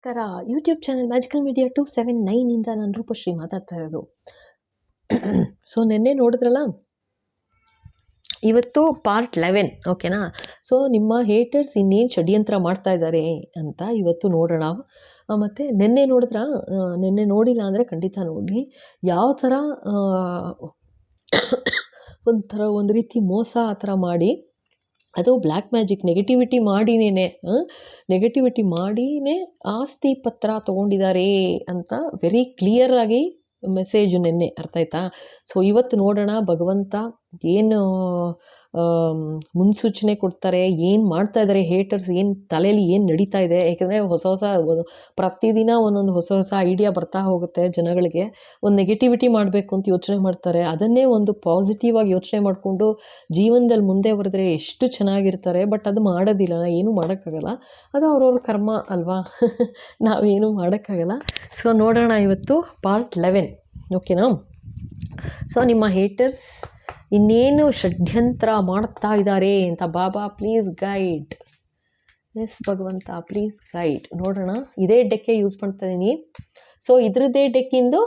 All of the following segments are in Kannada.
ನಮಸ್ಕಾರ. ಯೂಟ್ಯೂಬ್ ಚಾನಲ್ ಮ್ಯಾಜಿಕಲ್ ಮೀಡಿಯಾ 279 ಇಂದ ನಾನು ರೂಪಶ್ರೀ ಮಾತಾಡ್ತಾ ಇರೋದು. ಸೊ ನಿನ್ನೆ ನೋಡಿದ್ರಲ್ಲ, ಇವತ್ತು ಪಾರ್ಟ್ 11. ಓಕೆನಾ? ಸೊ ನಿಮ್ಮ ಹೇಟರ್ಸ್ ಇನ್ನೇನು ಷಡ್ಯಂತ್ರ ಮಾಡ್ತಾ ಇದ್ದಾರೆ ಅಂತ ಇವತ್ತು ನೋಡೋಣ. ಮತ್ತು ನಿನ್ನೆ ನೋಡಿದ್ರ, ನಿನ್ನೆ ನೋಡಿಲ್ಲ ಅಂದರೆ ಖಂಡಿತ ನೋಡಿ. ಯಾವ ಥರ ಒಂಥರ ಒಂದು ರೀತಿ ಮೋಸ ಆ ಥರ ಮಾಡಿ, ಅದು ಬ್ಲ್ಯಾಕ್ ಮ್ಯಾಜಿಕ್ ನೆಗೆಟಿವಿಟಿ ಮಾಡಿನೇ ಆಸ್ತಿ ಪತ್ರ ತೊಗೊಂಡಿದ್ದಾರೆ ಅಂತ ವೆರಿ ಕ್ಲಿಯರಾಗಿ ಮೆಸೇಜು ನಿನ್ನೆ. ಅರ್ಥ ಆಯ್ತಾ? ಸೊ ಇವತ್ತು ನೋಡೋಣ ಭಗವಂತ ಏನು ಮುನ್ಸೂಚನೆ ಕೊಡ್ತಾರೆ, ಏನು ಮಾಡ್ತಾ ಇದ್ದಾರೆ ಹೇಟರ್ಸ್, ಏನು ತಲೆಯಲ್ಲಿ ಏನು ನಡೀತಾ ಇದೆ. ಯಾಕೆಂದರೆ ಹೊಸ ಪ್ರತಿದಿನ ಒಂದೊಂದು ಹೊಸ ಐಡಿಯಾ ಬರ್ತಾ ಹೋಗುತ್ತೆ ಜನಗಳಿಗೆ. ಒಂದು ನೆಗೆಟಿವಿಟಿ ಮಾಡಬೇಕು ಅಂತ ಯೋಚನೆ ಮಾಡ್ತಾರೆ, ಅದನ್ನೇ ಒಂದು ಪಾಸಿಟಿವ್ ಆಗಿ ಯೋಚನೆ ಮಾಡಿಕೊಂಡು ಜೀವನದಲ್ಲಿ ಮುಂದೆ ಬರೆದ್ರೆ ಎಷ್ಟು ಚೆನ್ನಾಗಿರ್ತಾರೆ. ಬಟ್ ಅದು ಮಾಡೋದಿಲ್ಲ, ಏನೂ ಮಾಡೋಕ್ಕಾಗಲ್ಲ. ಅದು ಅವ್ರವ್ರ ಕರ್ಮ ಅಲ್ವಾ. ನಾವೇನು ಮಾಡೋಕ್ಕಾಗಲ್ಲ. ಸೊ ನೋಡೋಣ ಇವತ್ತು ಪಾರ್ಟ್ 11. ಓಕೆನಾ? ಸೊ ನಿಮ್ಮ ಹೇಟರ್ಸ್ ಇನ್ನೇನು ಷಡ್ಯಂತ್ರ ಮಾಡ್ತಾ ಇದ್ದಾರೆ ಅಂತ. ಬಾಬಾ ಪ್ಲೀಸ್ ಗೈಡ್. ಎಸ್ ಭಗವಂತ ಪ್ಲೀಸ್ ಗೈಡ್. ನೋಡೋಣ. ಇದೇ ಡೆಕ್ಕೆ ಯೂಸ್ ಮಾಡ್ತಾ ಇದ್ದೀನಿ. ಸೊ ಇದ್ರದ್ದೇ ಡೆಕ್ಕಿಂದು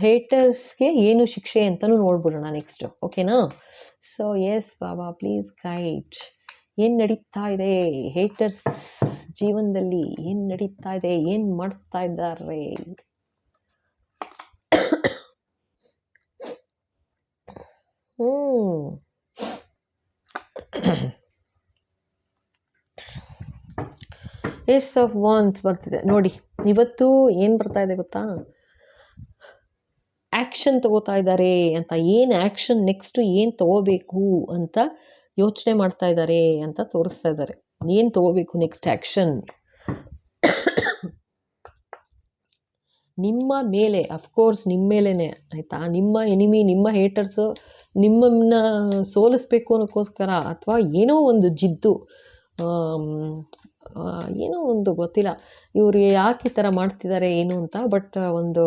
ಹೇಟರ್ಸ್ಗೆ ಏನು ಶಿಕ್ಷೆ ಅಂತಲೂ ನೋಡ್ಬಿಡೋಣ ನೆಕ್ಸ್ಟು. ಓಕೆನಾ? So yes Baba please guide. ಏನು ನಡೀತಾ ಇದೆ ಹೇಟರ್ಸ್ ಜೀವನದಲ್ಲಿ, ಏನು ನಡೀತಾ ಇದೆ, ಏನು ಮಾಡ್ತಾ ಇದ್ದಾರೆ. ಏಸ್ ಆಫ್ ವಾನ್ಸ್ ಬರ್ತಿದೆ ನೋಡಿ. ಇವತ್ತು ಏನು ಬರ್ತಾ ಇದೆ ಗೊತ್ತಾ? ಆ್ಯಕ್ಷನ್ ತಗೋತಾ ಇದ್ದಾರೆ ಅಂತ. ಏನು ಆ್ಯಕ್ಷನ್ ನೆಕ್ಸ್ಟು ಏನು ತಗೋಬೇಕು ಅಂತ ಯೋಚನೆ ಮಾಡ್ತಾ ಇದ್ದಾರೆ ಅಂತ ತೋರಿಸ್ತಾ ಇದ್ದಾರೆ. ಏನು ತಗೋಬೇಕು ನೆಕ್ಸ್ಟ್ ಆ್ಯಕ್ಷನ್ ನಿಮ್ಮ ಮೇಲೆ, ಅಫ್ಕೋರ್ಸ್ ನಿಮ್ಮ ಮೇಲೇ. ಆಯಿತಾ? ನಿಮ್ಮ ಎನಿಮಿ, ನಿಮ್ಮ ಹೇಟರ್ಸು ನಿಮ್ಮನ್ನು ಸೋಲಿಸ್ಬೇಕು ಅನ್ನೋಕ್ಕೋಸ್ಕರ, ಅಥವಾ ಏನೋ ಒಂದು ಜಿದ್ದು, ಏನೋ ಒಂದು ಗೊತ್ತಿಲ್ಲ ಇವರು ಯಾಕೆ ಈ ಥರ ಮಾಡ್ತಿದ್ದಾರೆ ಏನು ಅಂತ. ಬಟ್ ಒಂದು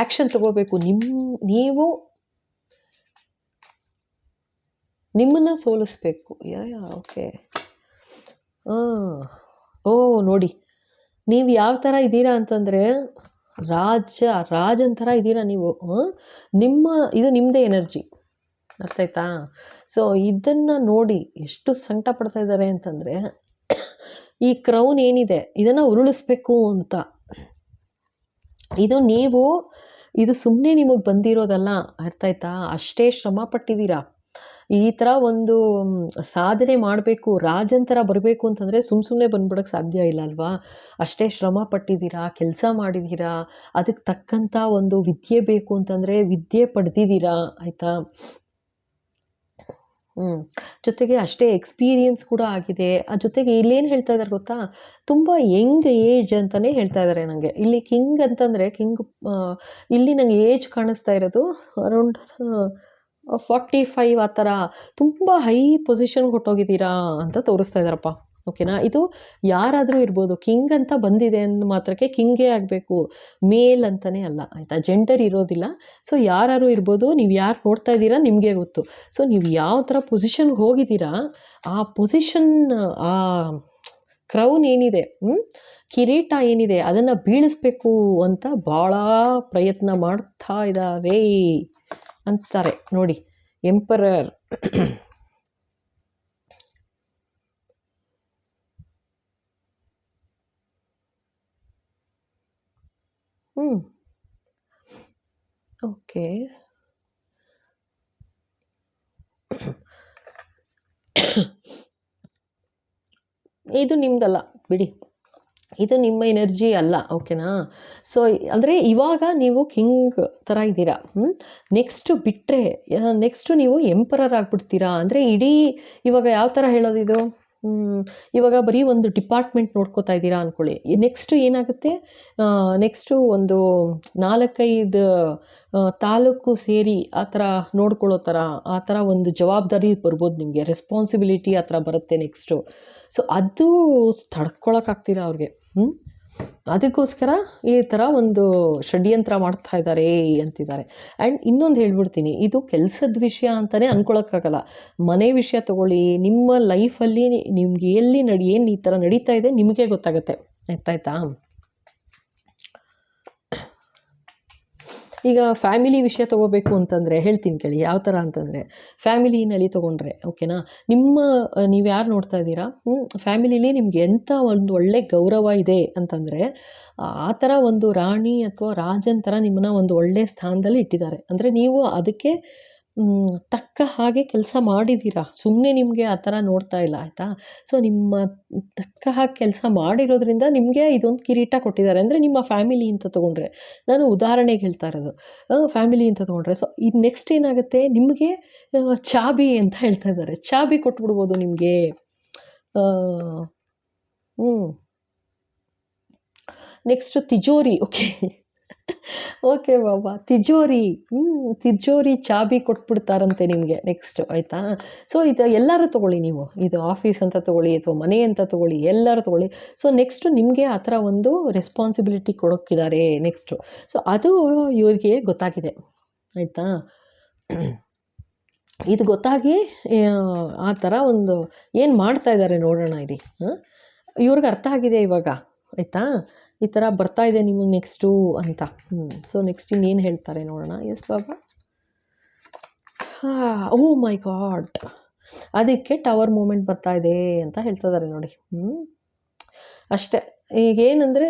ಆ್ಯಕ್ಷನ್ ತಗೋಬೇಕು. ನೀವು ನಿಮ್ಮನ್ನು ಸೋಲಿಸ್ಬೇಕು. ಓಕೆ. ನೋಡಿ, ನೀವು ಯಾವ ಥರ ಇದ್ದೀರಾ ಅಂತಂದರೆ ರಾಜನ್ ಥರ ಇದ್ದೀರಾ ನೀವು. ಇದು ನಿಮ್ಮದೇ ಎನರ್ಜಿ. ಅರ್ಥ ಆಯ್ತಾ? ಸೊ ಇದನ್ನು ನೋಡಿ ಎಷ್ಟು ಸಂಕಟ ಪಡ್ತಾ ಇದ್ದಾರೆ ಅಂತಂದರೆ, ಈ ಕ್ರೌನ್ ಏನಿದೆ ಇದನ್ನು ಉರುಳಿಸ್ಬೇಕು ಅಂತ. ಇದು ಸುಮ್ಮನೆ ನಿಮಗೆ ಬಂದಿರೋದಲ್ಲ. ಅರ್ಥ ಆಯ್ತಾ? ಅಷ್ಟೇ ಶ್ರಮ ಪಟ್ಟಿದ್ದೀರಾ. ಈ ಥರ ಒಂದು ಸಾಧನೆ ಮಾಡಬೇಕು, ರಾಜನ್ ಥರ ಬರಬೇಕು ಅಂತಂದರೆ ಸುಮ್ಮನೆ ಬಂದ್ಬಿಡೋಕ್ಕೆ ಸಾಧ್ಯ ಇಲ್ಲ ಅಲ್ವಾ. ಅಷ್ಟೇ ಶ್ರಮ ಪಟ್ಟಿದ್ದೀರಾ, ಕೆಲಸ ಮಾಡಿದ್ದೀರಾ, ಅದಕ್ಕೆ ತಕ್ಕಂಥ ಒಂದು ವಿದ್ಯೆ ಬೇಕು ಅಂತಂದರೆ ವಿದ್ಯೆ ಪಡೆದಿದ್ದೀರಾ. ಆಯಿತಾ? ಜೊತೆಗೆ ಅಷ್ಟೇ ಎಕ್ಸ್ಪೀರಿಯನ್ಸ್ ಕೂಡ ಆಗಿದೆ. ಜೊತೆಗೆ ಇಲ್ಲೇನು ಹೇಳ್ತಾ ಇದ್ದಾರೆ ಗೊತ್ತಾ? ತುಂಬ ಯಂಗ್ ಏಜ್ ಅಂತಲೇ ಹೇಳ್ತಾ ಇದ್ದಾರೆ ನನಗೆ. ಇಲ್ಲಿ ಕಿಂಗ್ ಅಂತಂದರೆ ಇಲ್ಲಿ ನನಗೆ ಏಜ್ ಕಾಣಿಸ್ತಾ ಇರೋದು ಅರೌಂಡ್ 45 ಆ ಥರ. ತುಂಬ ಹೈ ಪೊಸಿಷನ್ಗೆ ಹೊಟ್ಟೋಗಿದ್ದೀರಾ ಅಂತ ತೋರಿಸ್ತಾ ಇದ್ದಾರಪ್ಪ. ಓಕೆನಾ? ಇದು ಯಾರಾದರೂ ಇರ್ಬೋದು. ಕಿಂಗ್ ಅಂತ ಬಂದಿದೆ ಅಂದ ಮಾತ್ರಕ್ಕೆ ಕಿಂಗೇ ಆಗಬೇಕು, ಮೇಲ್ ಅಂತಲೇ ಅಲ್ಲ. ಆಯಿತಾ? ಜೆಂಡರ್ ಇರೋದಿಲ್ಲ. ಸೊ ಯಾರು ಇರ್ಬೋದು. ನೀವು ಯಾರು ನೋಡ್ತಾ ಇದ್ದೀರಾ ನಿಮಗೆ ಗೊತ್ತು. ಸೊ ನೀವು ಯಾವ ಥರ ಪೊಸಿಷನ್ಗೆ ಹೋಗಿದ್ದೀರಾ, ಆ ಪೊಸಿಷನ್, ಆ ಕ್ರೌನ್ ಏನಿದೆ, ಕಿರೀಟ ಏನಿದೆ, ಅದನ್ನು ಬೀಳಿಸ್ಬೇಕು ಅಂತ ಭಾಳ ಪ್ರಯತ್ನ ಮಾಡ್ತಾ ಇದ್ದಾರೆ ಅಂತಾರೆ ನೋಡಿ. ಎಂಪರರ್. ಓಕೆ. ಇದು ನಿಮ್ದಲ್ಲ ಬಿಡಿ, ಇದು ನಿಮ್ಮ ಎನರ್ಜಿ ಅಲ್ಲ. ಓಕೆನಾ? ಸೊ ಅಂದರೆ ಇವಾಗ ನೀವು ಕಿಂಗ್ ಥರ ಇದ್ದೀರಾ. ನೆಕ್ಸ್ಟು ಬಿಟ್ಟರೆ ನೆಕ್ಸ್ಟು ನೀವು ಎಂಪರರ್ ಆಗಿಬಿಡ್ತೀರಾ. ಅಂದರೆ ಇವಾಗ ಯಾವ ಥರ ಹೇಳೋದು ಇದು? ಇವಾಗ ಬರೀ ಒಂದು ಡಿಪಾರ್ಟ್ಮೆಂಟ್ ನೋಡ್ಕೋತಾ ಇದ್ದೀರಾ ಅಂದ್ಕೊಳ್ಳಿ. ನೆಕ್ಸ್ಟು ಏನಾಗುತ್ತೆ? ನೆಕ್ಸ್ಟು ಒಂದು 4-5 ತಾಲೂಕು ಸೇರಿ ಆ ಥರ ನೋಡ್ಕೊಳ್ಳೋ ಥರ, ಆ ಥರ ಒಂದು ಜವಾಬ್ದಾರಿ ಬರ್ಬೋದು ನಿಮಗೆ. ರೆಸ್ಪಾನ್ಸಿಬಿಲಿಟಿ ಆ ಥರ ಬರುತ್ತೆ ನೆಕ್ಸ್ಟು. ಸೊ ಅದು ತಡ್ಕೊಳಕ್ಕಾಗ್ತೀರಾ ಅವ್ರಿಗೆ. ಅದಕ್ಕೋಸ್ಕರ ಈ ಥರ ಒಂದು ಷಡ್ಯಂತ್ರ ಮಾಡ್ತಾ ಇದ್ದಾರೆ ಅಂತಿದ್ದಾರೆ. ಆ್ಯಂಡ್ ಇನ್ನೊಂದು ಹೇಳ್ಬಿಡ್ತೀನಿ, ಇದು ಕೆಲಸದ ವಿಷಯ ಅಂತಲೇ ಅಂದ್ಕೊಳಕ್ಕಾಗಲ್ಲ. ಮನೆ ವಿಷಯ ತಗೊಳ್ಳಿ, ನಿಮ್ಮ ಲೈಫಲ್ಲಿ ನಿಮ್ಗೆ ಎಲ್ಲಿ ಏನು ಈ ಥರ ನಡೀತಾ ಇದೆ ನಿಮಗೆ ಗೊತ್ತಾಗುತ್ತೆ. ಆಯ್ತಾಯ್ತಾ? ಈಗ ಫ್ಯಾಮಿಲಿ ವಿಷಯ ತೊಗೋಬೇಕು ಅಂತಂದರೆ ಹೇಳ್ತೀನಿ ಕೇಳಿ. ಯಾವ ಥರ ಅಂತಂದರೆ, ಫ್ಯಾಮಿಲಿನಲ್ಲಿ ತೊಗೊಂಡ್ರೆ ಓಕೆನಾ, ನೀವು ಯಾರು ನೋಡ್ತಾ ಇದ್ದೀರಾ, ಫ್ಯಾಮಿಲಿಲಿ ನಿಮ್ಗೆ ಎಂಥ ಒಂದು ಒಳ್ಳೆ ಗೌರವ ಇದೆ ಅಂತಂದರೆ, ಆ ಥರ ಒಂದು ರಾಣಿ ಅಥವಾ ರಾಜನ ಥರ ನಿಮ್ಮನ್ನ ಒಂದು ಒಳ್ಳೆ ಸ್ಥಾನದಲ್ಲಿ ಇಟ್ಟಿದ್ದಾರೆ. ಅಂದರೆ ನೀವು ಅದಕ್ಕೆ ತಕ್ಕ ಹಾಗೆ ಕೆಲಸ ಮಾಡಿದ್ದೀರಾ, ಸುಮ್ಮನೆ ನಿಮಗೆ ಆ ಥರ ನೋಡ್ತಾ ಇಲ್ಲ. ಆಯಿತಾ? ಸೊ ನಿಮ್ಮ ತಕ್ಕ ಹಾಗೆ ಕೆಲಸ ಮಾಡಿರೋದ್ರಿಂದ ನಿಮಗೆ ಇದೊಂದು ಕಿರೀಟ ಕೊಟ್ಟಿದ್ದಾರೆ. ಅಂದರೆ ನಿಮ್ಮ ಫ್ಯಾಮಿಲಿ ಅಂತ ತೊಗೊಂಡ್ರೆ, ನಾನು ಉದಾಹರಣೆಗೆ ಹೇಳ್ತಾ ಇರೋದು, ಫ್ಯಾಮಿಲಿ ಅಂತ ತೊಗೊಂಡ್ರೆ. ಸೊ ಇದು ನೆಕ್ಸ್ಟ್ ಏನಾಗುತ್ತೆ, ನಿಮಗೆ ಚಾಬಿ ಅಂತ ಹೇಳ್ತಾ ಇದ್ದಾರೆ, ಚಾಬಿ ಕೊಟ್ಬಿಡ್ಬೋದು ನಿಮಗೆ. ನೆಕ್ಸ್ಟು ತಿಜೋರಿ. ಓಕೆ ಬಾಬಾ, ತಿಜೋರಿ ಚಾಬಿ ಕೊಟ್ಬಿಡ್ತಾರಂತೆ ನಿಮಗೆ ನೆಕ್ಸ್ಟ್. ಆಯಿತಾ? ಸೊ ಇದು ಎಲ್ಲರೂ ತೊಗೊಳ್ಳಿ, ನೀವು ಇದು ಆಫೀಸ್ ಅಂತ ತೊಗೊಳ್ಳಿ ಅಥವಾ ಮನೆ ಅಂತ ತೊಗೊಳ್ಳಿ, ಎಲ್ಲರೂ ತೊಗೊಳ್ಳಿ. ಸೊ ನೆಕ್ಸ್ಟು ನಿಮಗೆ ಆ ಥರ ಒಂದು ರೆಸ್ಪಾನ್ಸಿಬಿಲಿಟಿ ಕೊಡೋಕ್ಕಿದ್ದಾರೆ ನೆಕ್ಸ್ಟು. ಸೊ ಅದು ಇವ್ರಿಗೆ ಗೊತ್ತಾಗಿದೆ. ಆಯಿತಾ? ಇದು ಗೊತ್ತಾಗಿ ಆ ಥರ ಒಂದು ಏನು ಮಾಡ್ತಾ ಇದ್ದಾರೆ ನೋಡೋಣ ಇರಿ. ಇವ್ರಿಗೆ ಅರ್ಥ ಆಗಿದೆ ಇವಾಗ. ಆಯಿತಾ? ಈ ಥರ ಬರ್ತಾ ಇದೆ ನಿಮಗೆ ನೆಕ್ಸ್ಟು ಅಂತ. ಸೊ ನೆಕ್ಸ್ಟ್ ಇನ್ನೇನು ಹೇಳ್ತಾರೆ ನೋಡೋಣ. ಎಸ್ ಬಾಬಾ. ಓ ಮೈ ಗಾಡ್, ಅದಕ್ಕೆ ಟವರ್ ಮೂಮೆಂಟ್ ಬರ್ತಾ ಇದೆ ಅಂತ ಹೇಳ್ತಾ ಇದ್ದಾರೆ ನೋಡಿ. ಅಷ್ಟೇ. ಈಗೇನಂದರೆ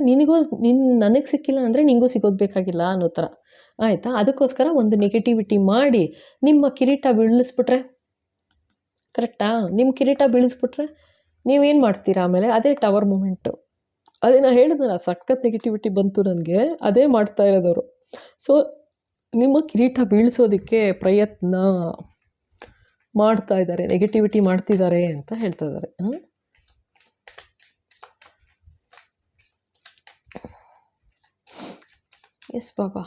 ನನಗೆ ಸಿಕ್ಕಿಲ್ಲ ಅಂದರೆ ನಿನಗೂ ಸಿಗೋದು ಬೇಕಾಗಿಲ್ಲ ಅನ್ನೋ ಥರ. ಆಯಿತಾ? ಅದಕ್ಕೋಸ್ಕರ ಒಂದು ನೆಗೆಟಿವಿಟಿ ಮಾಡಿ ನಿಮ್ಮ ಕಿರೀಟ ಬೀಳಿಸ್ಬಿಟ್ರೆ, ಕರೆಕ್ಟಾ? ನಿಮ್ಮ ಕಿರೀಟ ಬೀಳಿಸ್ಬಿಟ್ರೆ ನೀವೇನು ಮಾಡ್ತೀರಾ ಆಮೇಲೆ? ಅದೇ ಟವರ್ ಮೂಮೆಂಟು. ಅದೇ ನಾನು ಹೇಳಿದ್ನಲ್ಲ, ಸಖತ್ ನೆಗೆಟಿವಿಟಿ ಬಂತು ನನಗೆ, ಅದೇ ಮಾಡ್ತಾ ಇರೋದವರು. ಸೊ ನಿಮ್ಮ ಕಿರೀಟ ಬೀಳಿಸೋದಕ್ಕೆ ಪ್ರಯತ್ನ ಮಾಡ್ತಾ ಇದ್ದಾರೆ, ನೆಗೆಟಿವಿಟಿ ಮಾಡ್ತಿದ್ದಾರೆ ಅಂತ ಹೇಳ್ತಾ ಇದ್ದಾರೆ. ಎಸ್ ಬಾಬಾ.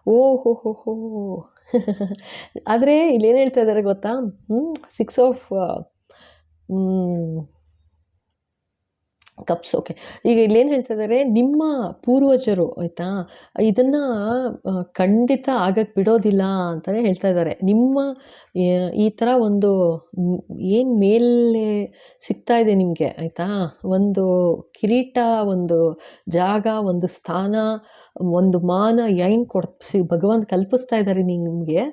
ಓಹೋ ಆದರೆ ಇಲ್ಲೇನು ಹೇಳ್ತಾ ಇದ್ದಾರೆ ಗೊತ್ತಾ? 6 ಆಫ್ ಕಪ್ಸ್. ಓಕೆ, ಈಗ ಇಲ್ಲೇನು ಹೇಳ್ತಾ ಇದ್ದಾರೆ, ನಿಮ್ಮ ಪೂರ್ವಜರು ಆಯಿತಾ, ಇದನ್ನು ಖಂಡಿತ ಆಗಕ್ಕೆ ಬಿಡೋದಿಲ್ಲ ಅಂತಲೇ ಹೇಳ್ತಾ ಇದ್ದಾರೆ. ನಿಮ್ಮ ಈ ಥರ ಒಂದು ಏನು ಮೇಲೆ ಸಿಗ್ತಾ ಇದೆ ನಿಮಗೆ, ಆಯಿತಾ, ಒಂದು ಕಿರೀಟ, ಒಂದು ಜಾಗ, ಒಂದು ಸ್ಥಾನ, ಒಂದು ಮಾನ ಏನು ಭಗವಂತ ಕಲ್ಪಿಸ್ತಾ ಇದ್ದಾರೆ ನಿಮಗೆ.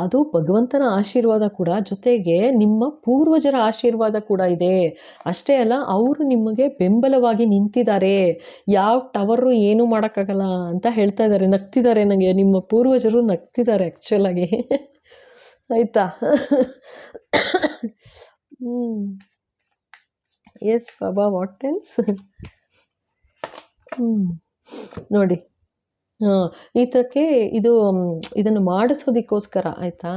ಅದು ಭಗವಂತನ ಆಶೀರ್ವಾದ ಕೂಡ, ಜೊತೆಗೆ ನಿಮ್ಮ ಪೂರ್ವಜರ ಆಶೀರ್ವಾದ ಕೂಡ ಇದೆ. ಅಷ್ಟೇ ಅಲ್ಲ, ಅವರು ನಿಮಗೆ ಬೆಂಬಲವಾಗಿ ನಿಂತಿದ್ದಾರೆ. ಯಾವ ಟವರು ಏನೂ ಮಾಡೋಕ್ಕಾಗಲ್ಲ ಅಂತ ಹೇಳ್ತಾ ಇದ್ದಾರೆ. ನಗ್ತಿದ್ದಾರೆ, ನನಗೆ ನಿಮ್ಮ ಪೂರ್ವಜರು ನಗ್ತಿದ್ದಾರೆ ಆ್ಯಕ್ಚುಲಾಗಿ. ಆಯಿತಾ? Yes Baba, what else? ನೋಡಿ, ಇದಕ್ಕೆ ಇದನ್ನು ಮಾಡಿಸೋದಕ್ಕೋಸ್ಕರ ಆಯಿತಾ,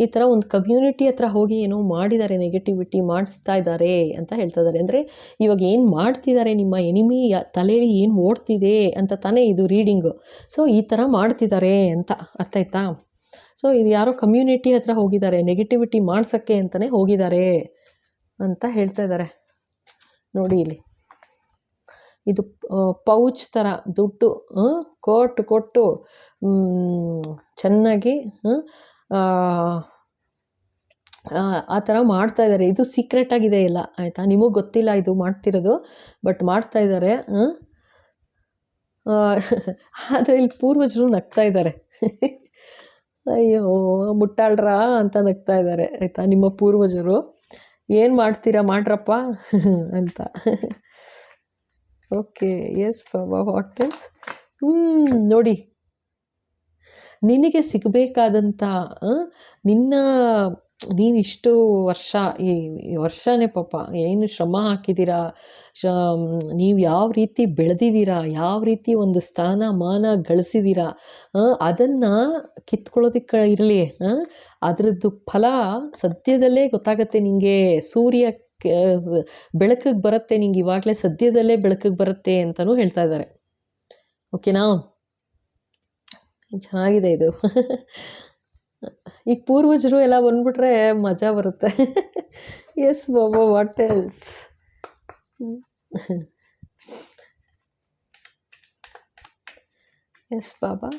ಈ ಥರ ಒಂದು ಕಮ್ಯುನಿಟಿ ಹತ್ರ ಹೋಗಿ ಏನೋ ಮಾಡಿದ್ದಾರೆ, ನೆಗೆಟಿವಿಟಿ ಮಾಡಿಸ್ತಾ ಇದ್ದಾರೆ ಅಂತ ಹೇಳ್ತಾ ಇದ್ದಾರೆ. ಅಂದರೆ ಇವಾಗ ಏನು ಮಾಡ್ತಿದ್ದಾರೆ, ನಿಮ್ಮ ಎನಿಮಿ ತಲೆಯಲ್ಲಿ ಏನು ಓಡ್ತಿದೆ ಅಂತ ತಾನೇ ಇದು ರೀಡಿಂಗು. ಸೊ ಈ ಥರ ಮಾಡ್ತಿದ್ದಾರೆ ಅಂತ ಅರ್ಥ ಆಯ್ತಾ? ಸೊ ಇದು ಯಾರೋ ಕಮ್ಯುನಿಟಿ ಹತ್ರ ಹೋಗಿದ್ದಾರೆ, ನೆಗೆಟಿವಿಟಿ ಮಾಡ್ಸೋಕ್ಕೆ ಅಂತಲೇ ಹೋಗಿದ್ದಾರೆ ಅಂತ ಹೇಳ್ತಾ ಇದ್ದಾರೆ. ನೋಡಿ ಇಲ್ಲಿ, ಇದು ಪೌಚ್ ಥರ ದುಡ್ಡು ಕೊಟ್ಟು ಚೆನ್ನಾಗಿ ಆ ಥರ ಮಾಡ್ತಾ ಇದ್ದಾರೆ. ಇದು ಸೀಕ್ರೆಟ್ ಆಗಿದೆ ಎಲ್ಲ, ಆಯಿತಾ? ನಿಮಗೆ ಗೊತ್ತಿಲ್ಲ ಇದು ಮಾಡ್ತಿರೋದು, ಬಟ್ ಮಾಡ್ತಾ ಇದ್ದಾರೆ. ಆದರೆ ಇಲ್ಲಿ ಪೂರ್ವಜರು ನಗ್ತಾ ಇದ್ದಾರೆ. ಅಯ್ಯೋ ಮುಟ್ಟಾಳ್ರ ಅಂತ ನಗ್ತಾ ಇದ್ದಾರೆ, ಆಯಿತಾ? ನಿಮ್ಮ ಪೂರ್ವಜರು ಏನು ಮಾಡ್ತೀರಾ ಮಾಡ್ರಪ್ಪ ಅಂತ. Okay, yes Baba, what else? ನೋಡಿ, ನಿನಗೆ ಸಿಗಬೇಕಾದಂಥ ನೀನಿಷ್ಟು ವರ್ಷ, ಈ ವರ್ಷನೇ ಪಾಪ ಏನು ಶ್ರಮ ಹಾಕಿದ್ದೀರಾ, ನೀವು ಯಾವ ರೀತಿ ಬೆಳೆದಿದ್ದೀರಾ, ಯಾವ ರೀತಿ ಒಂದು ಸ್ಥಾನ ಮಾನ ಗಳಿಸಿದ್ದೀರಾ, ಅದನ್ನು ಕಿತ್ಕೊಳ್ಳೋದಕ್ಕೆ ಇರಲಿ, ಅದರದ್ದು ಫಲ ಸದ್ಯದಲ್ಲೇ ಗೊತ್ತಾಗತ್ತೆ ನಿಮಗೆ. ಸೂರ್ಯ ಬೆಳಕಿಗೆ ಬರುತ್ತೆ, ನಿಂಗೆ ಇವಾಗಲೇ ಸದ್ಯದಲ್ಲೇ ಬೆಳಕಿಗೆ ಬರುತ್ತೆ ಅಂತಲೂ ಹೇಳ್ತಾ ಇದ್ದಾರೆ. ಓಕೆನಾ? ಚೆನ್ನಾಗಿದೆ ಇದು. ಈಗ ಪೂರ್ವಜರು ಎಲ್ಲ ಬಂದ್ಬಿಟ್ರೆ ಮಜಾ ಬರುತ್ತೆ. Yes Baba, what else? Hmm. Yes ಬಾಬಾ.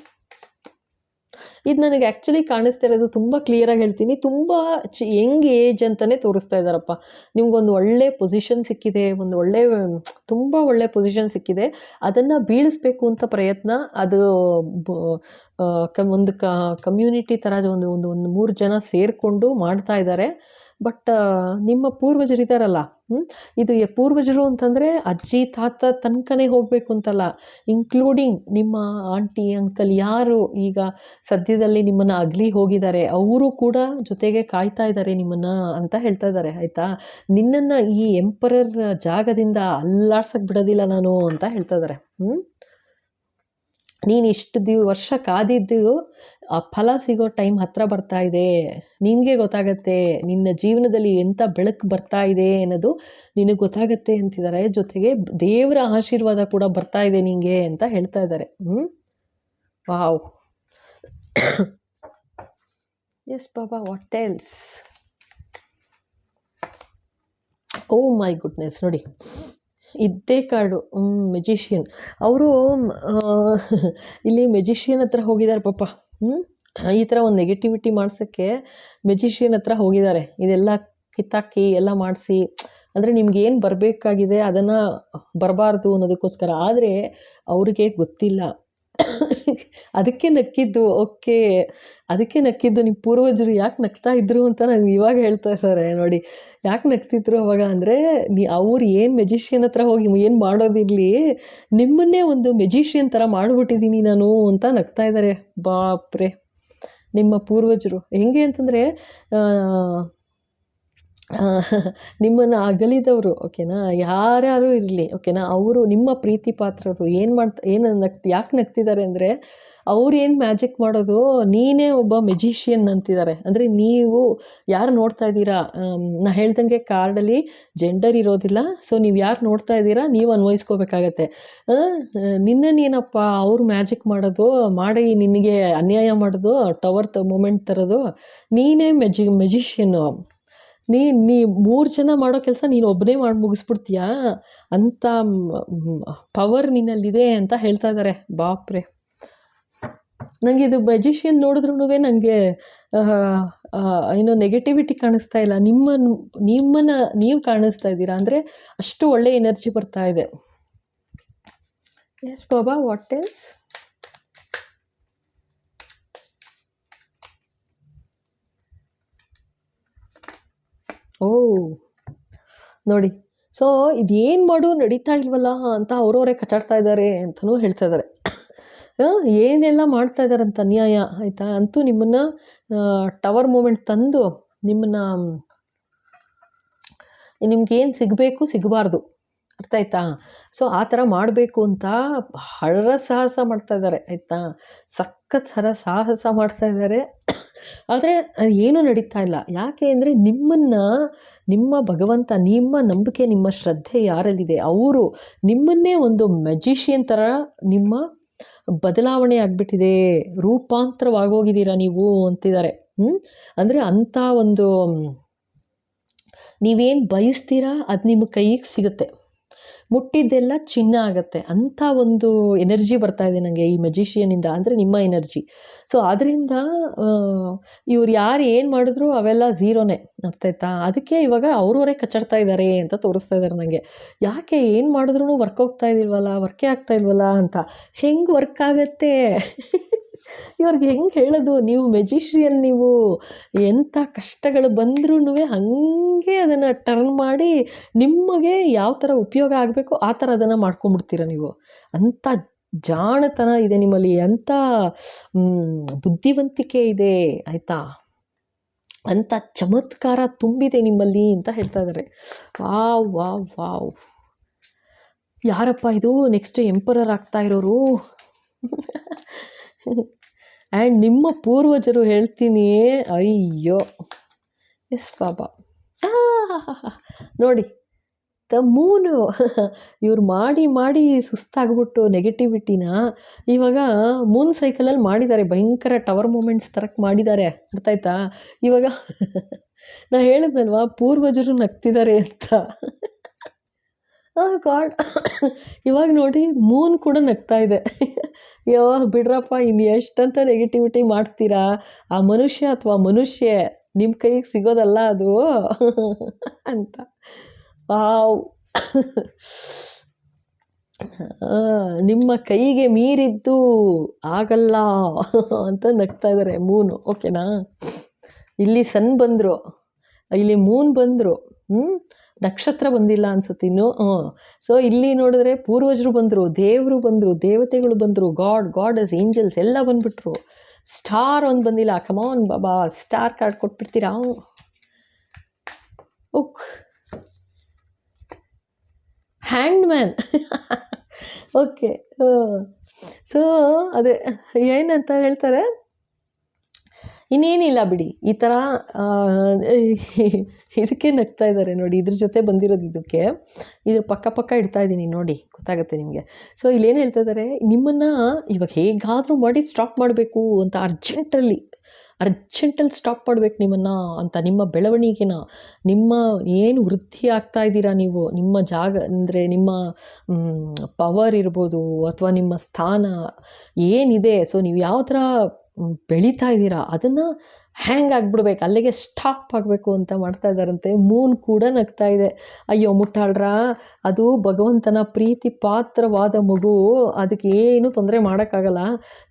ಇದು ನನಗೆ ಆ್ಯಕ್ಚುಲಿ ಕಾಣಿಸ್ತಾ ಇರೋದು ತುಂಬ ಕ್ಲಿಯರಾಗಿ ಹೇಳ್ತೀನಿ. ತುಂಬ ಯಂಗ್ ಏಜ್ ಅಂತಲೇ ತೋರಿಸ್ತಾ ಇದ್ದಾರಪ್ಪ. ನಿಮ್ಗೊಂದು ಒಳ್ಳೆ ಪೊಸಿಷನ್ ಸಿಕ್ಕಿದೆ, ಒಂದು ಒಳ್ಳೆ ತುಂಬ ಒಳ್ಳೆ ಪೊಸಿಷನ್ ಸಿಕ್ಕಿದೆ. ಅದನ್ನು ಬೀಳಿಸ್ಬೇಕು ಅಂತ ಪ್ರಯತ್ನ ಅದು ಬ ಒಂದು ಕಮ್ಯುನಿಟಿ ಥರ ಒಂದು ಒಂದು ಒಂದು 3 ಜನ ಸೇರಿಕೊಂಡು ಮಾಡ್ತಾ ಇದ್ದಾರೆ. ಬಟ್ ನಿಮ್ಮ ಪೂರ್ವಜರಿದ್ದಾರಲ್ಲ, ಇದು ಪೂರ್ವಜರು ಅಂತಂದರೆ ಅಜ್ಜಿ ತಾತ ತನಕನೇ ಹೋಗಬೇಕು ಅಂತಲ್ಲ, ಇನ್ಕ್ಲೂಡಿಂಗ್ ನಿಮ್ಮ ಆಂಟಿ ಅಂಕಲ್ ಯಾರು ಈಗ ಸದ್ಯದಲ್ಲಿ ನಿಮ್ಮನ್ನು ಅಗಲಿ ಹೋಗಿದ್ದಾರೆ ಅವರು ಕೂಡ ಜೊತೆಗೆ ಕಾಯ್ತಾ ಇದ್ದಾರೆ ನಿಮ್ಮನ್ನು ಅಂತ ಹೇಳ್ತಾ ಇದ್ದಾರೆ. ಆಯಿತಾ, ನಿನ್ನನ್ನು ಈ ಎಂಪರರ್ ಜಾಗದಿಂದ ಅಲ್ಲಾಡ್ಸಕ್ಕೆ ಬಿಡೋದಿಲ್ಲ ನಾನು ಅಂತ ಹೇಳ್ತಾ ಇದ್ದಾರೆ. ನೀನು ಇಷ್ಟು ವರ್ಷ ಕಾದಿದ್ದು ಆ ಫಲ ಸಿಗೋ ಟೈಮ್ ಹತ್ರ ಬರ್ತಾ ಇದೆ. ನಿನಗೆ ಗೊತ್ತಾಗತ್ತೆ ನಿನ್ನ ಜೀವನದಲ್ಲಿ ಎಂಥ ಬೆಳಕು ಬರ್ತಾ ಇದೆ ಅನ್ನೋದು ನಿನಗೆ ಗೊತ್ತಾಗತ್ತೆ ಅಂತಿದ್ದಾರೆ. ಜೊತೆಗೆ ದೇವರ ಆಶೀರ್ವಾದ ಕೂಡ ಬರ್ತಾ ಇದೆ ನಿನಗೆ ಅಂತ ಹೇಳ್ತಾ ಇದ್ದಾರೆ. Wow. Yes Baba, what else? Oh my goodness, ನೋಡಿ ಇದ್ದೇ ಕಾರ್ಡು. ಮೆಜಿಷಿಯನ್ ಅವರು ಇಲ್ಲಿ ಮೆಜಿಷಿಯನ್ ಹತ್ರ ಹೋಗಿದ್ದಾರೆ ಪಾಪ. ಈ ಥರ ಒಂದು ನೆಗೆಟಿವಿಟಿ ಮಾಡ್ಸೋಕ್ಕೆ ಮೆಜಿಷಿಯನ್ ಹತ್ರ ಹೋಗಿದ್ದಾರೆ. ಇದೆಲ್ಲ ಕಿತ್ತಾಕಿ ಎಲ್ಲ ಮಾಡಿಸಿ, ಅಂದರೆ ನಿಮ್ಗೇನು ಬರಬೇಕಾಗಿದೆ ಅದನ್ನು ಬರಬಾರ್ದು ಅನ್ನೋದಕ್ಕೋಸ್ಕರ. ಆದರೆ ಅವ್ರಿಗೆ ಗೊತ್ತಿಲ್ಲ. ಅದಕ್ಕೆ ನಕ್ಕಿದ್ದು. ಓಕೆ, ಅದಕ್ಕೆ ನಕ್ಕಿದ್ದು. ನಿಮ್ಮ ಪೂರ್ವಜರು ಯಾಕೆ ನಗ್ತಾ ಇದ್ರು ಅಂತ ನನಗೆ ಇವಾಗ ಹೇಳ್ತಾ ಇದ್ದಾರೆ. ನೋಡಿ ಯಾಕೆ ನಗ್ತಿದ್ರು ಅವಾಗ ಅಂದರೆ, ಅವ್ರು ಏನು ಮೆಜಿಷಿಯನ್ ಹತ್ರ ಹೋಗಿ ಏನು ಮಾಡೋದಿರಲಿ, ನಿಮ್ಮನ್ನೇ ಒಂದು ಮೆಜಿಷಿಯನ್ ಥರ ಮಾಡಿಬಿಟ್ಟಿದ್ದೀನಿ ನಾನು ಅಂತ ನಗ್ತಾ ಇದ್ದಾರೆ. ಬಾಪ್ರೆ, ನಿಮ್ಮ ಪೂರ್ವಜರು ಹೆಂಗೆ ಅಂತಂದರೆ ನಿಮ್ಮನ್ನು ಅಗಲಿದವರು, ಓಕೆನಾ, ಯಾರ್ಯಾರು ಇರಲಿ, ಓಕೆನಾ, ಅವರು ನಿಮ್ಮ ಪ್ರೀತಿ ಪಾತ್ರರು ಏನು ಯಾಕೆ ನಗ್ತಿದ್ದಾರೆ ಅಂದರೆ, ಅವ್ರು ಏನು ಮ್ಯಾಜಿಕ್ ಮಾಡೋದು, ನೀನೇ ಒಬ್ಬ ಮೆಜಿಷಿಯನ್ ಅಂತಿದ್ದಾರೆ. ಅಂದರೆ ನೀವು ಯಾರು ನೋಡ್ತಾ ಇದ್ದೀರಾ, ನಾ ಹೇಳ್ದಂಗೆ ಕಾರ್ಡಲ್ಲಿ ಜೆಂಡರ್ ಇರೋದಿಲ್ಲ. ಸೊ ನೀವು ಯಾರು ನೋಡ್ತಾ ಇದ್ದೀರಾ ನೀವು ಅನ್ವಯಿಸ್ಕೋಬೇಕಾಗತ್ತೆ. ನಿನ್ನನ್ನೇನಪ್ಪ ಅವ್ರು ಮ್ಯಾಜಿಕ್ ಮಾಡೋದು, ಮಾಡಿ ನಿನಗೆ ಅನ್ಯಾಯ ಮಾಡೋದು, ಟವರ್ ಮೂಮೆಂಟ್ ತರೋದು, ನೀನೇ ಮೆಜಿಷಿಯನ್ನು. ನೀ 3 ಜನ ಮಾಡೋ ಕೆಲಸ ನೀನು ಒಬ್ಬನೇ ಮಾಡಿ ಮುಗಿಸ್ಬಿಡ್ತೀಯಾ ಅಂತ ಪವರ್ ನಿನ್ನಲ್ಲಿದೆ ಅಂತ ಹೇಳ್ತಾ ಇದ್ದಾರೆ. ಬಾಪ್ರೆ, ನನಗೆ ಇದು ಮೆಜಿಷಿಯನ್ ನೋಡಿದ್ರೂ ನನಗೆ ಏನೋ ನೆಗೆಟಿವಿಟಿ ಕಾಣಿಸ್ತಾ ಇಲ್ಲ. ನಿಮ್ಮನ್ನು ನೀವು ಕಾಣಿಸ್ತಾ ಇದ್ದೀರಾ, ಅಂದರೆ ಅಷ್ಟು ಒಳ್ಳೆ ಎನರ್ಜಿ ಬರ್ತಾ ಇದೆ. Yes Baba, what else? ಓ ನೋಡಿ, ಸೊ ಇದೇನು ಮಾಡು ನಡೀತಾ ಇಲ್ವಲ್ಲ ಅಂತ ಅವರವರೇ ಕಚಾಡ್ತಾ ಇದ್ದಾರೆ ಅಂತಲೂ ಹೇಳ್ತಾ ಇದ್ದಾರೆ. ಏನೆಲ್ಲ ಮಾಡ್ತಾ ಇದ್ದಾರಂತ ಅನ್ಯಾಯ, ಆಯಿತಾ. ಅಂತೂ ನಿಮ್ಮನ್ನು ಟವರ್ ಮೂಮೆಂಟ್ ತಂದು ನಿಮ್ಮನ್ನು ನಿಮ್ಗೇನು ಸಿಗಬೇಕು ಸಿಗಬಾರ್ದು, ಅರ್ಥ ಆಯ್ತಾ. ಸೊ ಆ ಥರ ಮಾಡಬೇಕು ಅಂತ ಹರಸಾಹಸ ಮಾಡ್ತಾ ಇದ್ದಾರೆ, ಆಯಿತಾ. ಸಖತ್ ಸಾಹಸ ಮಾಡ್ತಾ ಇದ್ದಾರೆ. ಆದರೆ ಏನೂ ನಡೀತಾ ಇಲ್ಲ. ಯಾಕೆ ಅಂದರೆ ನಿಮ್ಮ ಭಗವಂತ, ನಿಮ್ಮ ನಂಬಿಕೆ, ನಿಮ್ಮ ಶ್ರದ್ಧೆ ಯಾರಲ್ಲಿದೆ ಅವರು ನಿಮ್ಮನ್ನೇ ಒಂದು ಮೆಜಿಷಿಯನ್ ಥರ ನಿಮ್ಮ ಬದಲಾವಣೆ ಆಗಿಬಿಟ್ಟಿದೆ, ರೂಪಾಂತರವಾಗೋಗಿದ್ದೀರಾ ನೀವು ಅಂತಿದ್ದಾರೆ. ಅಂದರೆ ಅಂಥ ಒಂದು ನೀವೇನು ಬಯಸ್ತೀರಾ ಅದು ನಿಮ್ಮ ಕೈಗೆ ಸಿಗುತ್ತೆ, ಮುಟ್ಟಿದ್ದೆಲ್ಲ ಚಿನ್ನ ಆಗುತ್ತೆ ಅಂಥ ಒಂದು ಎನರ್ಜಿ ಬರ್ತಾ ಇದೆ ನನಗೆ ಈ ಮೆಜಿಷಿಯನಿಂದ, ಅಂದರೆ ನಿಮ್ಮ ಎನರ್ಜಿ. ಸೊ ಅದರಿಂದ ಇವ್ರು ಯಾರು ಏನು ಮಾಡಿದ್ರು ಅವೆಲ್ಲ ಝೀರೋನೇ, ಅರ್ಥ ಆಯ್ತಾ. ಅದಕ್ಕೆ ಇವಾಗ ಅವ್ರವರೇ ಕಚ್ಚಾಡ್ತಾ ಇದ್ದಾರೆ ಅಂತ ತೋರಿಸ್ತಾ ಇದ್ದಾರೆ ನನಗೆ. ಯಾಕೆ ಏನು ಮಾಡಿದ್ರೂ ವರ್ಕ್ ವರ್ಕೇ ಆಗ್ತಾ ಇಲ್ವಲ್ಲ ಅಂತ. ಹೆಂಗೆ ವರ್ಕ್ ಆಗತ್ತೆ? ಇವ್ರಿಗೆ ಹೆಂಗೆ ಹೇಳೋದು? ನೀವು ಮೆಜಿಷಿಯನ್, ನೀವು ಎಂಥ ಕಷ್ಟಗಳು ಬಂದ್ರೂ ಹಾಗೆ ಅದನ್ನು ಟರ್ನ್ ಮಾಡಿ ನಿಮಗೆ ಯಾವ ಥರ ಉಪಯೋಗ ಆಗಬೇಕು ಆ ಥರ ಅದನ್ನು ಮಾಡ್ಕೊಂಬಿಡ್ತೀರ ನೀವು. ಅಂಥ ಜಾಣತನ ಇದೆ ನಿಮ್ಮಲ್ಲಿ, ಅಂಥ ಬುದ್ಧಿವಂತಿಕೆ ಇದೆ, ಆಯಿತಾ, ಅಂಥ ಚಮತ್ಕಾರ ತುಂಬಿದೆ ನಿಮ್ಮಲ್ಲಿ ಅಂತ ಹೇಳ್ತಾ ಇದ್ದಾರೆ. Wow wow wow. ಯಾರಪ್ಪ ಇದು ನೆಕ್ಸ್ಟ್ ಎಂಪರರ್ ಆಗ್ತಾ ಇರೋರು? ಆ್ಯಂಡ್ ನಿಮ್ಮ ಪೂರ್ವಜರು ಹೇಳ್ತೀನಿ, ಅಯ್ಯೋ. ಎಸ್ ಬಾಬಾ, ನೋಡಿ ದ ಮೂನು. ಇವ್ರು ಮಾಡಿ ಸುಸ್ತಾಗ್ಬಿಟ್ಟು ನೆಗೆಟಿವಿಟಿನ ಇವಾಗ ಮೂನ್ ಸೈಕಲಲ್ಲಿ ಮಾಡಿದ್ದಾರೆ, ಭಯಂಕರ ಟವರ್ ಮೂಮೆಂಟ್ಸ್ ಥರಕ್ಕೆ ಮಾಡಿದ್ದಾರೆ, ಅರ್ಥ ಆಯ್ತಾ. ಇವಾಗ ನಾ ಹೇಳಿದ್ನಲ್ವಾ ಪೂರ್ವಜರು ನಗ್ತಿದ್ದಾರೆ ಅಂತ. ಗಾಡ್ ಇವಾಗ ನೋಡಿ ಮೂನ್ ಕೂಡ ನಗ್ತಾ ಇದೆ. ಯಾವಾಗ ಬಿಡ್ರಪ್ಪ, ಇನ್ನು ಎಷ್ಟಂತ ನೆಗೆಟಿವಿಟಿ ಮಾಡ್ತೀರಾ. ಆ ಮನುಷ್ಯ ಅಥವಾ ಮನುಷ್ಯ ನಿಮ್ಮ ಕೈಗೆ ಸಿಗೋದಲ್ಲ ಅದು ಅಂತ. ವಾವ್ ನಿಮ್ಮ ಕೈಗೆ ಮೀರಿದ್ದು ಆಗಲ್ಲ ಅಂತ ನಗ್ತಾ ಇದ್ದಾರೆ ಮೂನು. ಓಕೆನಾ? ಇಲ್ಲಿ ಸನ್ ಬಂದರು, ಇಲ್ಲಿ ಮೂನ್ ಬಂದರು, ನಕ್ಷತ್ರ ಬಂದಿಲ್ಲ ಅನ್ಸುತ್ತೆ ಇನ್ನು. ಸೊ ಇಲ್ಲಿ ನೋಡಿದ್ರೆ ಪೂರ್ವಜರು ಬಂದರು, ದೇವರು ಬಂದರು, ದೇವತೆಗಳು ಬಂದರು, ಗಾಡಸ್, ಏಂಜಲ್ಸ್ ಎಲ್ಲ ಬಂದ್ಬಿಟ್ರು. ಸ್ಟಾರ್ ಒಂದು ಬಂದಿಲ್ಲ. ಕಮಾನ್ ಬಾಬಾ, ಸ್ಟಾರ್ ಕಾರ್ಡ್ ಕೊಟ್ಬಿಡ್ತೀರಾ? ಓಕ್, ಹ್ಯಾಂಡ್ಮ್ಯಾನ್. ಓಕೆ. ಸೊ ಅದೇ ಏನಂತ ಹೇಳ್ತಾರೆ, ಇನ್ನೇನಿಲ್ಲ ಬಿಡಿ ಈ ಥರ. ಇದಕ್ಕೆ ನಗ್ತಾ ಇದ್ದಾರೆ ನೋಡಿ, ಇದ್ರ ಜೊತೆ ಬಂದಿರೋದು ಇದಕ್ಕೆ. ಇದ್ರ ಪಕ್ಕ ಇಡ್ತಾ ಇದ್ದೀನಿ ನೋಡಿ, ಗೊತ್ತಾಗುತ್ತೆ ನಿಮಗೆ. ಸೊ ಇಲ್ಲೇನು ಹೇಳ್ತಾ ಇದ್ದಾರೆ, ನಿಮ್ಮನ್ನು ಇವಾಗ ಹೇಗಾದರೂ ಮಾಡಿ ಸ್ಟಾಪ್ ಮಾಡಬೇಕು ಅಂತ, ಅರ್ಜೆಂಟಲ್ಲಿ ಸ್ಟಾಪ್ ಮಾಡಬೇಕು ನಿಮ್ಮನ್ನು ಅಂತ. ನಿಮ್ಮ ಬೆಳವಣಿಗೆನ, ನಿಮ್ಮ ಏನು ವೃದ್ಧಿ ಆಗ್ತಾ ಇದ್ದೀರಾ ನೀವು, ನಿಮ್ಮ ಜಾಗ ಅಂದರೆ ನಿಮ್ಮ ಪವರ್ ಇರ್ಬೋದು ಅಥವಾ ನಿಮ್ಮ ಸ್ಥಾನ ಏನಿದೆ, ಸೊ ನೀವು ಯಾವ ಥರ ಬೆಳೀತಾ ಇದ್ದೀರಾ ಅದನ್ನು ಹ್ಯಾಂಗ್ ಆಗಿಬಿಡ್ಬೇಕು, ಅಲ್ಲಿಗೆ ಸ್ಟಾಪ್ ಆಗಬೇಕು ಅಂತ ಮಾಡ್ತಾ ಇದ್ದಾರಂತೆ. ಮೂನ್ ಕೂಡ ನಗ್ತಾ ಇದೆ. ಅಯ್ಯೋ ಮುಟ್ಟಾಳ್ರ, ಅದು ಭಗವಂತನ ಪ್ರೀತಿ ಪಾತ್ರವಾದ ಮಗು, ಅದಕ್ಕೆ ಏನು ತೊಂದರೆ ಮಾಡೋಕ್ಕಾಗಲ್ಲ.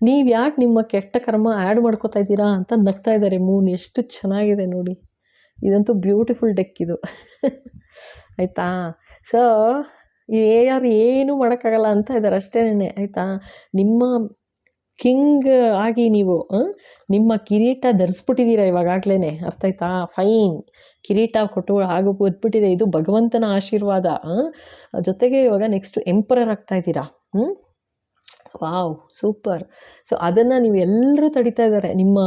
ನೀವು ಯಾಕೆ ನಿಮ್ಮ ಕೆಟ್ಟ ಕರ್ಮ ಆ್ಯಡ್ ಮಾಡ್ಕೋತಾ ಇದ್ದೀರಾ ಅಂತ ನಗ್ತಾ ಇದ್ದಾರೆ ಮೂನ್. ಎಷ್ಟು ಚೆನ್ನಾಗಿದೆ ನೋಡಿ, ಇದಂತೂ ಬ್ಯೂಟಿಫುಲ್ ಡೆಕ್ ಇದು. ಆಯಿತಾ? ಸೊ ಯಾರು ಏನೂ ಮಾಡೋಕ್ಕಾಗಲ್ಲ ಅಂತ ಇದ್ದಾರೆ ಅಷ್ಟೇನೆ. ಆಯಿತಾ? ನಿಮ್ಮ ಕಿಂಗ್ ಆಗಿ ನೀವು ನಿಮ್ಮ ಕಿರೀಟ ಧರಿಸ್ಬಿಟ್ಟಿದ್ದೀರಾ ಇವಾಗಲೇ, ಅರ್ಥ ಆಯ್ತಾ? ಫೈನ್, ಕಿರೀಟ ಕೊಟ್ಟು ಹಾಗೂ ಬಿಟ್ಬಿಟ್ಟಿದೆ. ಇದು ಭಗವಂತನ ಆಶೀರ್ವಾದ. ಜೊತೆಗೆ ಇವಾಗ ನೆಕ್ಸ್ಟ್ ಎಂಪರರ್ ಆಗ್ತಾ ಇದ್ದೀರಾ. Wow, super. ಸೊ ಅದನ್ನು ನೀವು ಎಲ್ಲರೂ ತಡಿತಾ ಇದ್ದಾರೆ, ನಿಮ್ಮ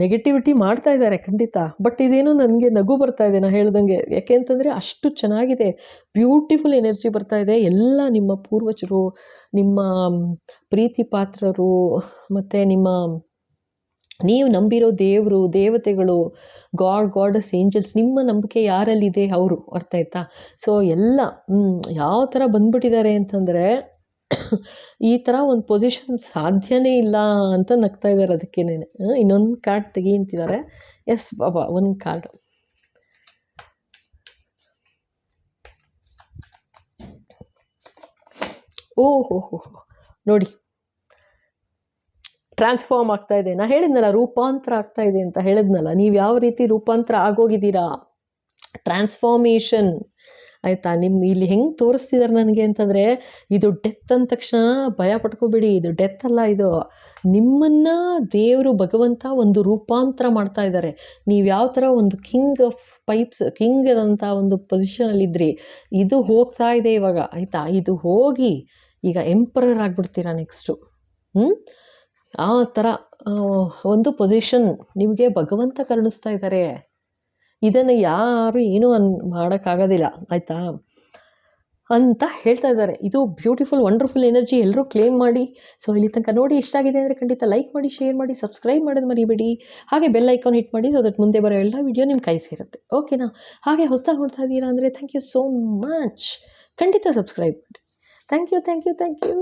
ನೆಗೆಟಿವಿಟಿ ಮಾಡ್ತಾ ಇದ್ದಾರೆ ಖಂಡಿತ. ಬಟ್ ಇದೇನೋ ನನಗೆ ನಗು ಬರ್ತಾ ಇದೆ, ನಾನು ಹೇಳ್ದಂಗೆ. ಯಾಕೆ ಅಂತಂದರೆ ಅಷ್ಟು ಚೆನ್ನಾಗಿದೆ, ಬ್ಯೂಟಿಫುಲ್ ಎನರ್ಜಿ ಬರ್ತಾ ಇದೆ. ಎಲ್ಲ ನಿಮ್ಮ ಪೂರ್ವಜರು, ನಿಮ್ಮ ಪ್ರೀತಿ ಪಾತ್ರರು, ಮತ್ತು ನೀವು ನಂಬಿರೋ ದೇವರು, ದೇವತೆಗಳು, ಗಾಡಸ್, ಏಂಜಲ್ಸ್, ನಿಮ್ಮ ನಂಬಿಕೆ ಯಾರಲ್ಲಿದೆ ಅವರು, ಅರ್ಥ ಆಯ್ತಾ? ಸೊ ಎಲ್ಲ ಯಾವ ಥರ ಬಂದ್ಬಿಟ್ಟಿದ್ದಾರೆ ಅಂತಂದರೆ, ಈ ಥರ ಒಂದು ಪೊಸಿಷನ್ ಸಾಧ್ಯನೇ ಇಲ್ಲ ಅಂತ ನಗ್ತಾ ಇದ್ದಾರೆ. ಅದಕ್ಕೇನೆ ಇನ್ನೊಂದು ಕಾರ್ಡ್ ತೆಗಿ ಅಂತಿದ್ದಾರೆ. ಎಸ್ ಬಾಬಾ, ಒಂದು ಕಾರ್ಡು. ಓಹೋ ನೋಡಿ, ಟ್ರಾನ್ಸ್ಫಾರ್ಮ್ ಆಗ್ತಾ ಇದೆ. ನಾನು ಹೇಳಿದ್ನಲ್ಲ, ರೂಪಾಂತರ ಆಗ್ತಾ ಇದೆ ಅಂತ ಹೇಳಿದ್ನಲ್ಲ. ನೀವು ಯಾವ ರೀತಿ ರೂಪಾಂತರ ಆಗೋಗಿದ್ದೀರಾ, ಟ್ರಾನ್ಸ್ಫಾರ್ಮೇಷನ್. ಆಯಿತಾ? ಇಲ್ಲಿ ಹೆಂಗೆ ತೋರಿಸ್ತಿದ್ದಾರೆ ನನಗೆ ಅಂತಂದರೆ, ಇದು ಡೆತ್ ಅಂದ ತಕ್ಷಣ ಭಯ ಪಟ್ಕೋಬೇಡಿ, ಇದು ಡೆತ್ ಅಲ್ಲ. ಇದು ನಿಮ್ಮನ್ನು ದೇವರು ಭಗವಂತ ಒಂದು ರೂಪಾಂತರ ಮಾಡ್ತಾ ಇದ್ದಾರೆ. ನೀವು ಯಾವ ಥರ ಒಂದು ಕಿಂಗ್ ಆಫ್ ಪೈಪ್ಸ್, ಕಿಂಗ್ ಅಂತ ಒಂದು ಪೊಸಿಷನಲ್ಲಿದ್ರಿ, ಇದು ಹೋಗ್ತಾ ಇದೆ ಇವಾಗ. ಆಯಿತಾ? ಇದು ಹೋಗಿ ಈಗ ಎಂಪರರ್ ಆಗಿಬಿಡ್ತೀರಾ ನೆಕ್ಸ್ಟು. ಆ ಥರ ಒಂದು ಪೊಸಿಷನ್ ನಿಮಗೆ ಭಗವಂತ ಕರುಣಿಸ್ತಾ ಇದ್ದಾರೆ. ಇದನ್ನು ಯಾರು ಏನೂ ಮಾಡೋಕ್ಕಾಗೋದಿಲ್ಲ, ಆಯಿತಾ ಅಂತ ಹೇಳ್ತಾ ಇದ್ದಾರೆ. ಇದು ಬ್ಯೂಟಿಫುಲ್ ವಂಡರ್ಫುಲ್ ಎನರ್ಜಿ, ಎಲ್ಲರೂ ಕ್ಲೇಮ್ ಮಾಡಿ. ಸೊ ಇಲ್ಲಿ ತನಕ ನೋಡಿ, ಇಷ್ಟ ಆಗಿದೆ ಅಂದರೆ ಖಂಡಿತ ಲೈಕ್ ಮಾಡಿ, ಶೇರ್ ಮಾಡಿ, ಸಬ್ಸ್ಕ್ರೈಬ್ ಮಾಡೋದು ಮರಿಬೇಡಿ. ಹಾಗೆ ಬೆಲ್ ಐಕಾನ್ ಹಿಟ್ ಮಾಡಿ, ಸೊ ದಟ್ ಮುಂದೆ ಬರೋ ಎಲ್ಲ ವಿಡಿಯೋ ನಿಮ್ಮ ಕೈ ಸೇರುತ್ತೆ. ಓಕೆನಾ? ಹಾಗೆ ಹೊಸದಾಗಿ ನೋಡ್ತಾ ಇದ್ದೀರಾ ಅಂದರೆ ಥ್ಯಾಂಕ್ ಯು ಸೋ ಮಚ್. ಖಂಡಿತ ಸಬ್ಸ್ಕ್ರೈಬ್ ಮಾಡಿ. Thank you.